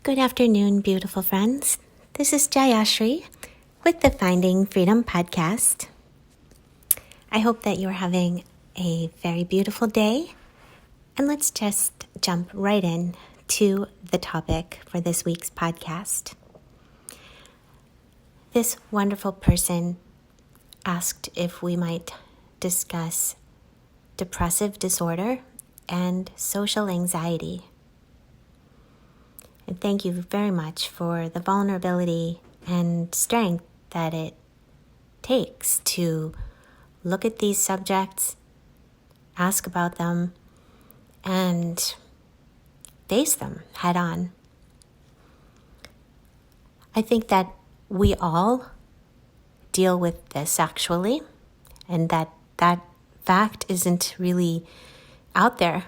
Good afternoon, beautiful friends. This is Jayashri with the Finding Freedom podcast. I hope that you're having a very beautiful day. And let's just jump right in to the topic for this week's podcast. This wonderful person asked if we might discuss depressive disorder and social anxiety. And thank you very much for the vulnerability and strength that it takes to look at these subjects, ask about them, and face them head on. I think that we all deal with this actually, and that fact isn't really out there.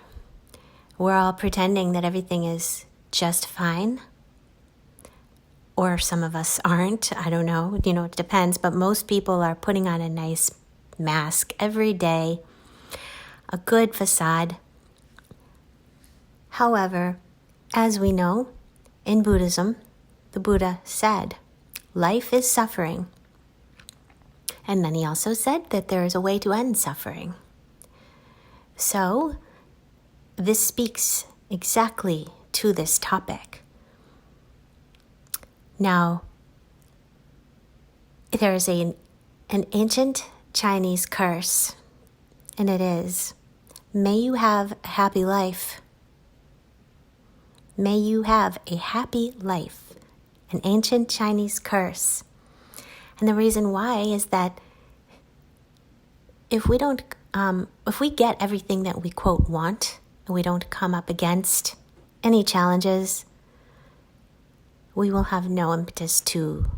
We're all pretending that everything is just fine, or some of us aren't. I don't know, it depends, but most people are putting on a nice mask every day, a good facade. However, as we know, in Buddhism, the Buddha said, life is suffering. And then he also said that there is a way to end suffering. So, this speaks exactly to this topic. Now, there is an ancient Chinese curse, and it is, may you have a happy life. May you have a happy life. An ancient Chinese curse. And the reason why is that if we get everything that we quote want, and we don't come up against any challenges, we will have no impetus to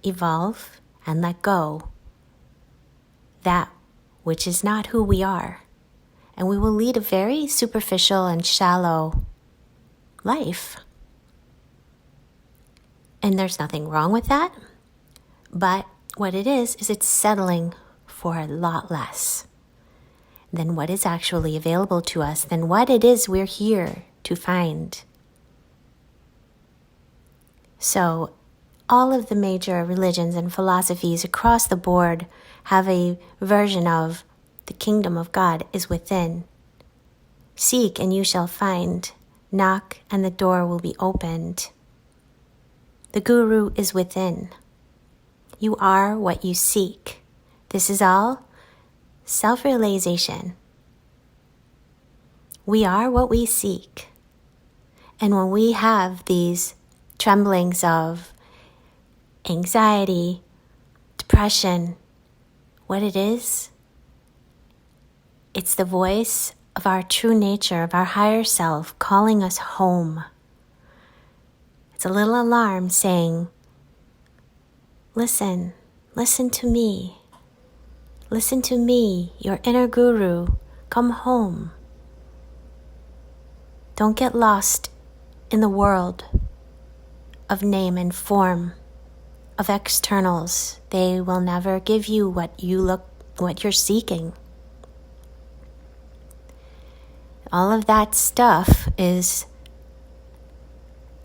evolve and let go that which is not who we are. And we will lead a very superficial and shallow life. And there's nothing wrong with that. But what it is it's settling for a lot less than what is actually available to us, than what it is we're here to find. So all of the major religions and philosophies across the board have a version of the kingdom of God is within. Seek and you shall find. Knock and the door will be opened. The guru is within. You are what you seek. This is all self-realization. We are what we seek. And when we have these tremblings of anxiety, depression, what it is, it's the voice of our true nature, of our higher self, calling us home. It's a little alarm saying, listen to me. Listen to me, your inner guru. Come home. Don't get lost in the world of name and form, of externals. They will never give you what you're seeking. All of that stuff is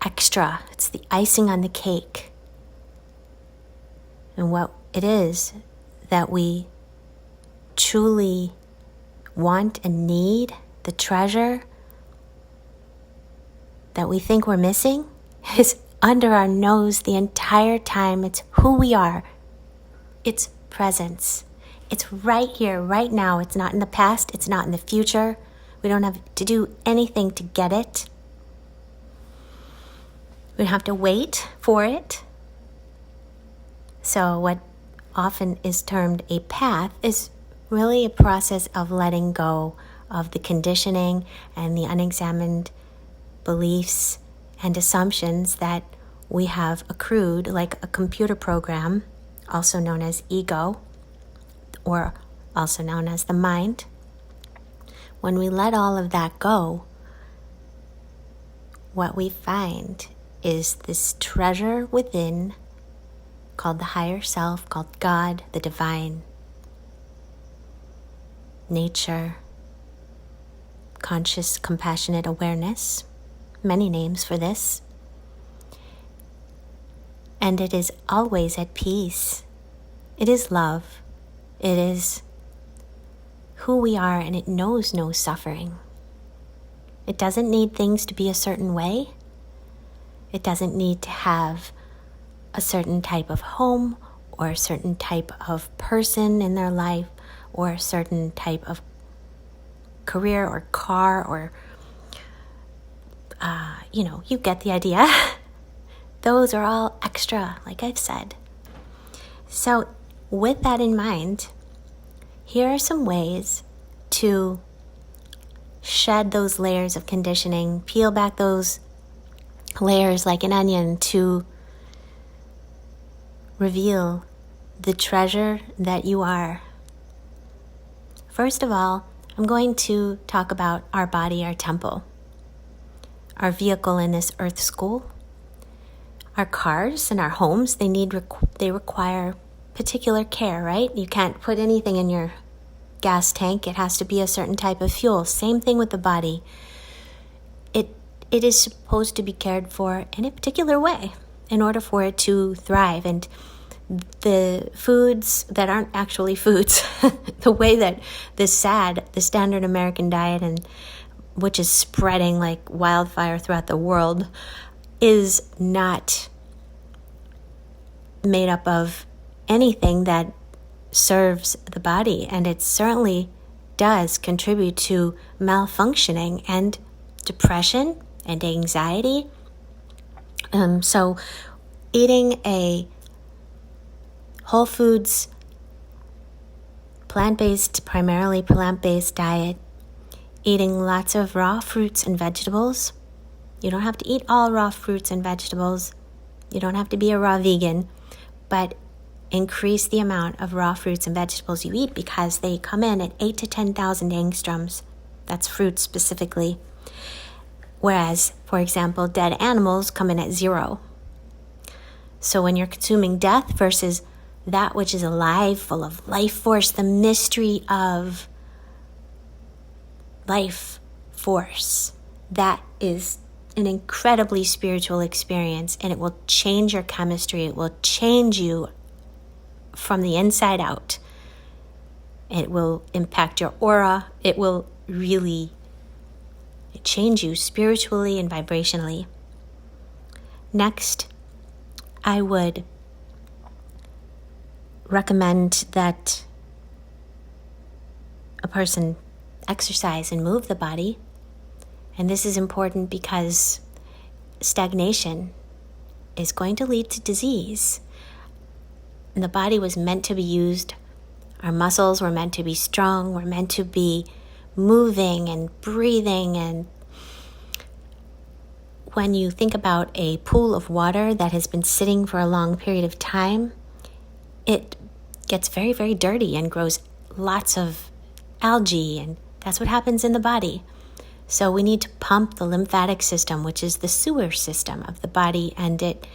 extra. It's the icing on the cake. And what it is that we truly want and need, the treasure that we think we're missing, is under our nose the entire time. It's who we are. It's presence. It's right here, right now. It's not in the past. It's not in the future. We don't have to do anything to get it. We don't have to wait for it. So what often is termed a path is really a process of letting go of the conditioning and the unexamined beliefs and assumptions that we have accrued, like a computer program, also known as ego, or also known as the mind. When we let all of that go, what we find is this treasure within called the higher self, called God, the divine, nature, conscious, compassionate awareness, many names for this. And it is always at peace. It is love. It is who we are, and it knows no suffering. It doesn't need things to be a certain way. It doesn't need to have a certain type of home or a certain type of person in their life or a certain type of career or car or, you get the idea. Those are all extra, like I've said. So with that in mind, here are some ways to shed those layers of conditioning, peel back those layers like an onion to reveal the treasure that you are. First of all, I'm going to talk about our body, our temple, our vehicle in this earth school. Our cars and our homes, they require particular care, right? You can't put anything in your gas tank. It has to be a certain type of fuel. Same thing with the body. It is supposed to be cared for in a particular way in order for it to thrive. And the foods that aren't actually foods, the way that the standard American diet, and which is spreading like wildfire throughout the world, is not made up of anything that serves the body. And it certainly does contribute to malfunctioning and depression and anxiety. So eating a whole foods, primarily plant-based diet, eating lots of raw fruits and vegetables. You don't have to eat all raw fruits and vegetables. You don't have to be a raw vegan, but increase the amount of raw fruits and vegetables you eat because they come in at 8,000 to 10,000 angstroms. That's fruits specifically. Whereas, for example, dead animals come in at 0. So when you're consuming death versus that which is alive, full of life force, the mystery of life force, that is an incredibly spiritual experience, and it will change your chemistry. It will change you from the inside out. It will impact your aura. It will really change you spiritually and vibrationally. Next, I would recommend that a person exercise and move the body. And this is important because stagnation is going to lead to disease. And the body was meant to be used. Our muscles were meant to be strong. We're meant to be moving and breathing. And when you think about a pool of water that has been sitting for a long period of time, it gets very, very dirty and grows lots of algae, and that's what happens in the body. So we need to pump the lymphatic system, which is the sewer system of the body, and it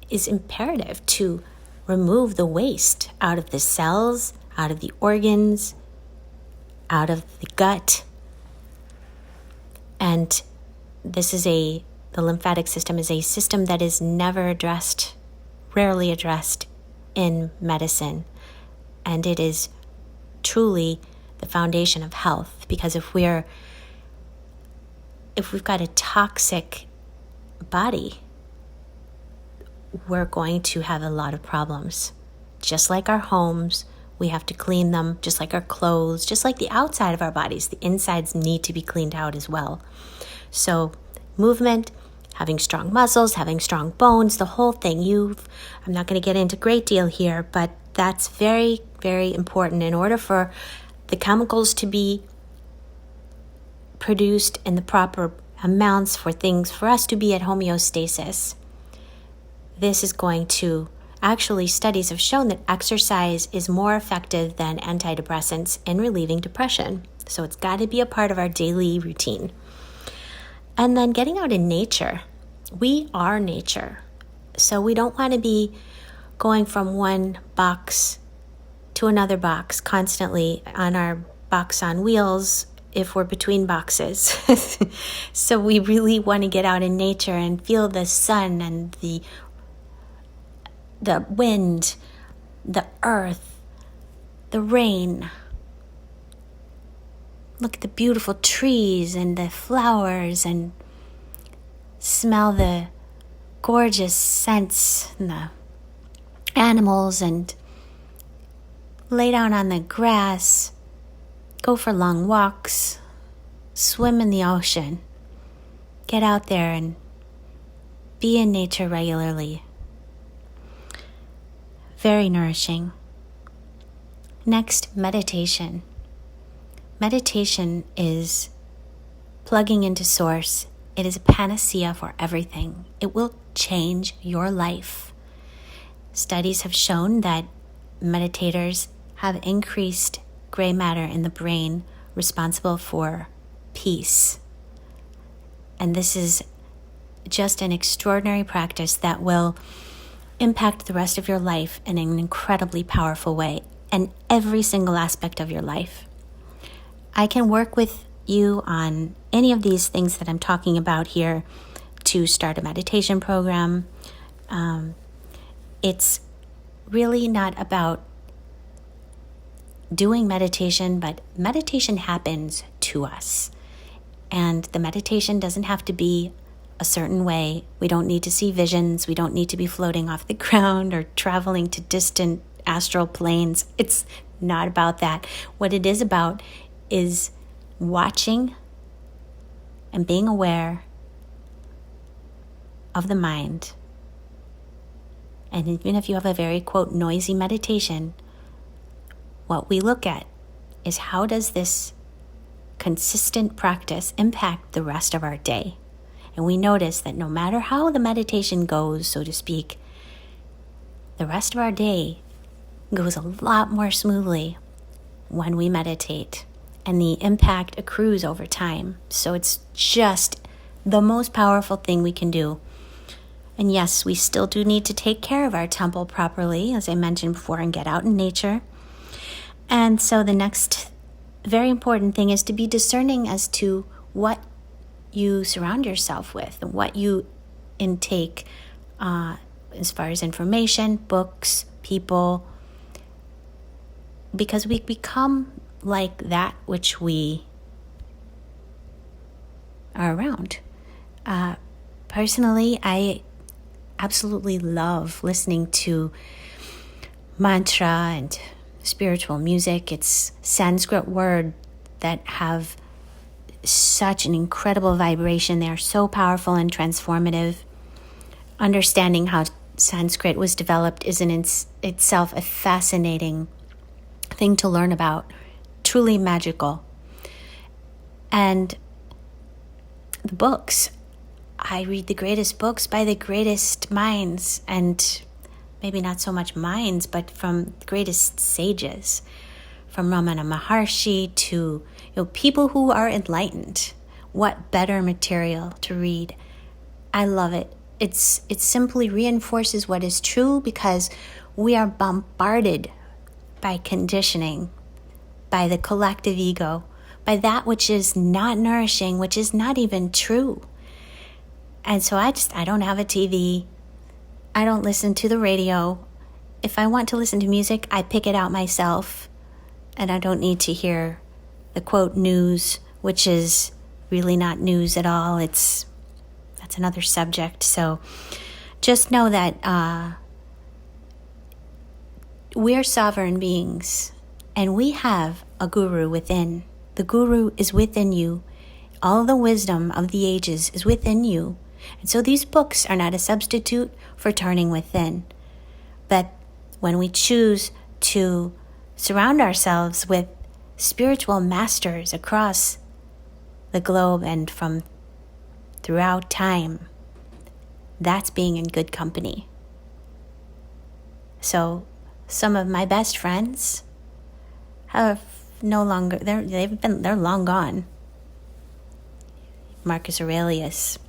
is imperative to remove the waste out of the cells, out of the organs, out of the gut. And the lymphatic system is a system that is never addressed, rarely addressed in medicine. And it is truly the foundation of health, because if we've got a toxic body, we're going to have a lot of problems. Just like our homes, we have to clean them, just like our clothes, just like the outside of our bodies, the insides need to be cleaned out as well. So movement, having strong muscles, having strong bones, the whole thing. I'm not going to get into a great deal here, but that's very, very important in order for the chemicals to be produced in the proper amounts for us to be at homeostasis. This is going to, actually, studies have shown that exercise is more effective than antidepressants in relieving depression. So it's got to be a part of our daily routine. And then getting out in nature. We are nature. So we don't want to be going from one box to another box constantly on our box on wheels if we're between boxes. So we really want to get out in nature and feel the sun and the the wind, the earth, the rain. Look at the beautiful trees and the flowers and smell the gorgeous scents and the animals, and lay down on the grass, go for long walks, swim in the ocean, get out there and be in nature regularly. Very nourishing. Next, meditation. Meditation is plugging into Source. It is a panacea for everything. It will change your life. Studies have shown that meditators have increased gray matter in the brain responsible for peace. And this is just an extraordinary practice that will impact the rest of your life in an incredibly powerful way, and every single aspect of your life. I can work with you on any of these things that I'm talking about here to start a meditation program. It's really not about doing meditation, but meditation happens to us. And the meditation doesn't have to be a certain way. We don't need to see visions. We don't need to be floating off the ground or traveling to distant astral planes. It's not about that. What it is about is watching and being aware of the mind. And even if you have a very, quote, noisy meditation, what we look at is how does this consistent practice impact the rest of our day? And we notice that no matter how the meditation goes, so to speak, the rest of our day goes a lot more smoothly when we meditate, and the impact accrues over time. So it's just the most powerful thing we can do. And yes, we still do need to take care of our temple properly, as I mentioned before, and get out in nature. And so the next very important thing is to be discerning as to what you surround yourself with and what you intake as far as information, books, people, because we become like that which we are around. Personally, I absolutely love listening to mantra and spiritual music. It's Sanskrit words that have such an incredible vibration. They are so powerful and transformative. Understanding how Sanskrit was developed is in itself a fascinating thing to learn about. Truly magical. And the books. I read the greatest books by the greatest minds, and maybe not so much minds, but from the greatest sages, from Ramana Maharshi to people who are enlightened. What better material to read? I love it. It simply reinforces what is true, because we are bombarded by conditioning, by the collective ego, by that which is not nourishing, which is not even true. And so I don't have a TV. I don't listen to the radio. If I want to listen to music, I pick it out myself. And I don't need to hear the quote news, which is really not news at all. That's another subject. So just know that we're sovereign beings, and we have a guru within. The guru is within you. All the wisdom of the ages is within you. And so these books are not a substitute for turning within. But when we choose to surround ourselves with spiritual masters across the globe and from throughout time, that's being in good company. So some of my best friends have no longer, they're long gone. Marcus Aurelius,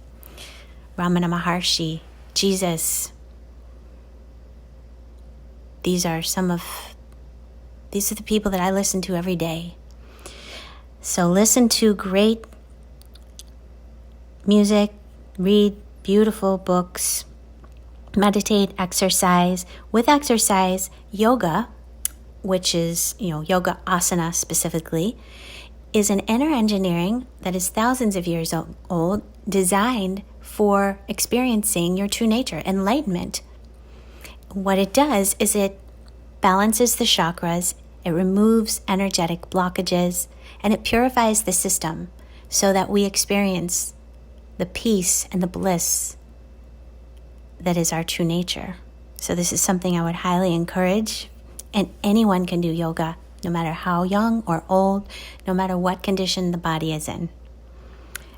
Ramana Maharshi, Jesus. These are the people that I listen to every day. So listen to great music, read beautiful books, meditate, exercise. With exercise, yoga, which is, yoga asana specifically, is an inner engineering that is thousands of years old, designed for experiencing your true nature, enlightenment. What it does is it balances the chakras, it removes energetic blockages, and it purifies the system so that we experience the peace and the bliss that is our true nature. So this is something I would highly encourage, and anyone can do yoga, no matter how young or old, no matter what condition the body is in.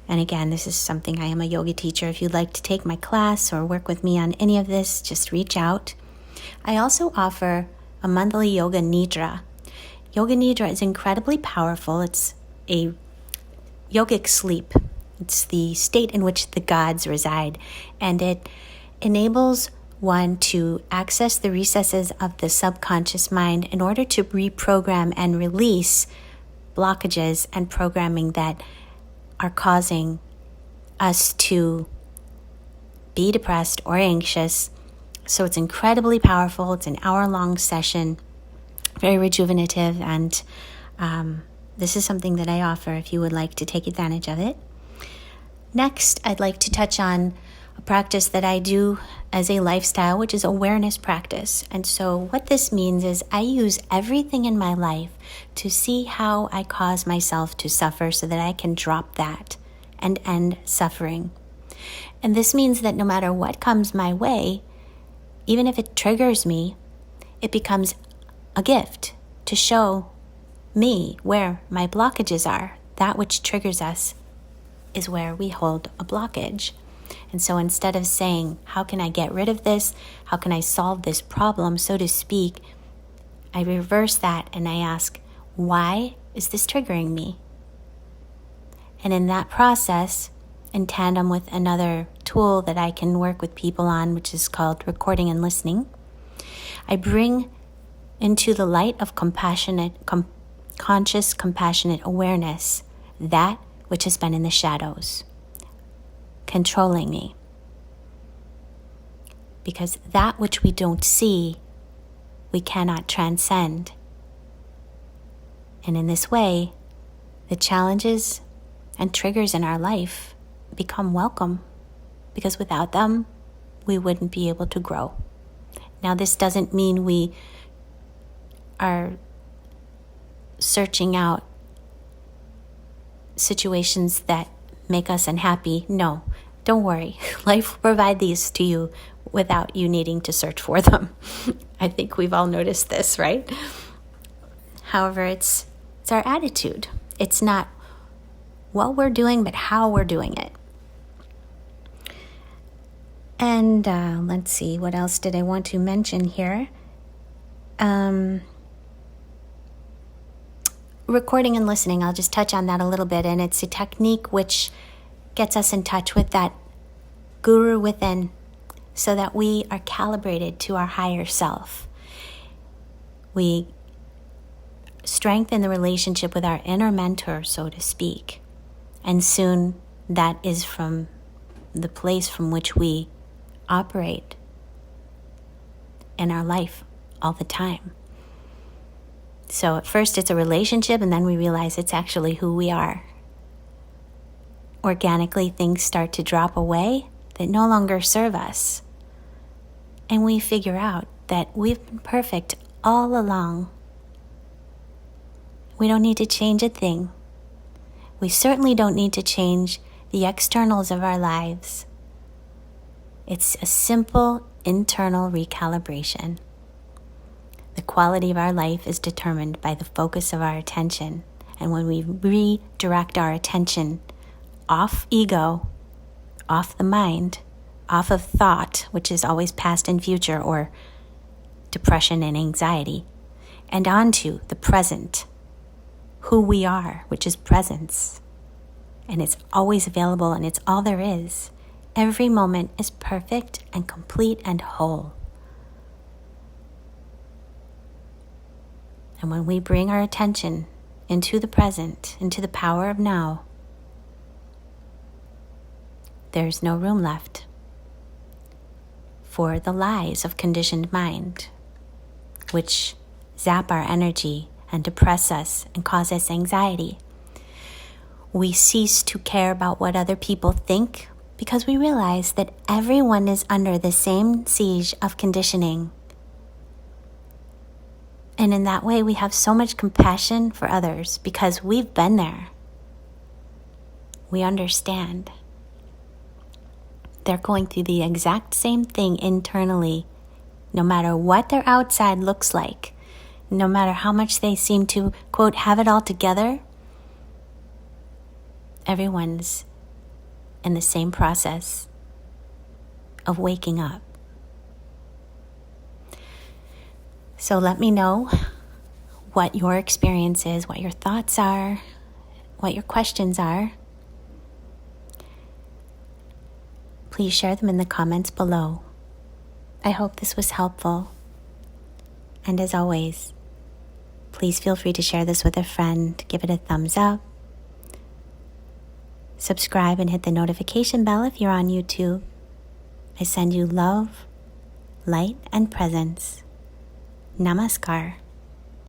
And again, this is something, I am a yoga teacher. If you'd like to take my class or work with me on any of this, just reach out. I also offer a monthly yoga nidra. Yoga nidra is incredibly powerful. It's a yogic sleep. It's the state in which the gods reside, and it enables one to access the recesses of the subconscious mind in order to reprogram and release blockages and programming that are causing us to be depressed or anxious. So it's incredibly powerful. It's an hour-long session, very rejuvenative, and this is something that I offer if you would like to take advantage of it. Next, I'd like to touch on a practice that I do as a lifestyle, which is awareness practice. And so what this means is I use everything in my life to see how I cause myself to suffer so that I can drop that and end suffering. And this means that no matter what comes my way, even if it triggers me, it becomes a gift to show me where my blockages are. That which triggers us is where we hold a blockage. And so instead of saying, how can I get rid of this? How can I solve this problem, so to speak? I reverse that and I ask, why is this triggering me? And in that process, in tandem with another tool that I can work with people on, which is called recording and listening, I bring into the light of conscious, compassionate awareness that which has been in the shadows, controlling me. Because that which we don't see, we cannot transcend. And in this way, the challenges and triggers in our life become welcome, because without them, we wouldn't be able to grow. Now, this doesn't mean we are searching out situations that make us unhappy. No, don't worry. Life will provide these to you without you needing to search for them. I think we've all noticed this, right? However, it's our attitude. It's not what we're doing, but how we're doing it. And let's see, what else did I want to mention here? Recording and listening, I'll just touch on that a little bit. And it's a technique which gets us in touch with that guru within so that we are calibrated to our higher self. We strengthen the relationship with our inner mentor, so to speak. And soon that is from the place from which we operate in our life all the time. So at first it's a relationship, and then we realize it's actually who we are. Organically, things start to drop away that no longer serve us. And we figure out that we've been perfect all along. We don't need to change a thing. We certainly don't need to change the externals of our lives. It's a simple internal recalibration. The quality of our life is determined by the focus of our attention. And when we redirect our attention off ego, off the mind, off of thought, which is always past and future, or depression and anxiety, and onto the present, who we are, which is presence. And it's always available, and it's all there is. Every moment is perfect and complete and whole. And when we bring our attention into the present, into the power of now, there's no room left for the lies of conditioned mind, which zap our energy and depress us and cause us anxiety. We cease to care about what other people think because we realize that everyone is under the same siege of conditioning. And in that way, we have so much compassion for others because we've been there. We understand. They're going through the exact same thing internally, no matter what their outside looks like, no matter how much they seem to, quote, have it all together. Everyone's in the same process of waking up. So let me know what your experience is, what your thoughts are, what your questions are. Please share them in the comments below. I hope this was helpful. And as always, please feel free to share this with a friend, give it a thumbs up, subscribe and hit the notification bell if you're on YouTube. I send you love, light, and presence. Namaskar.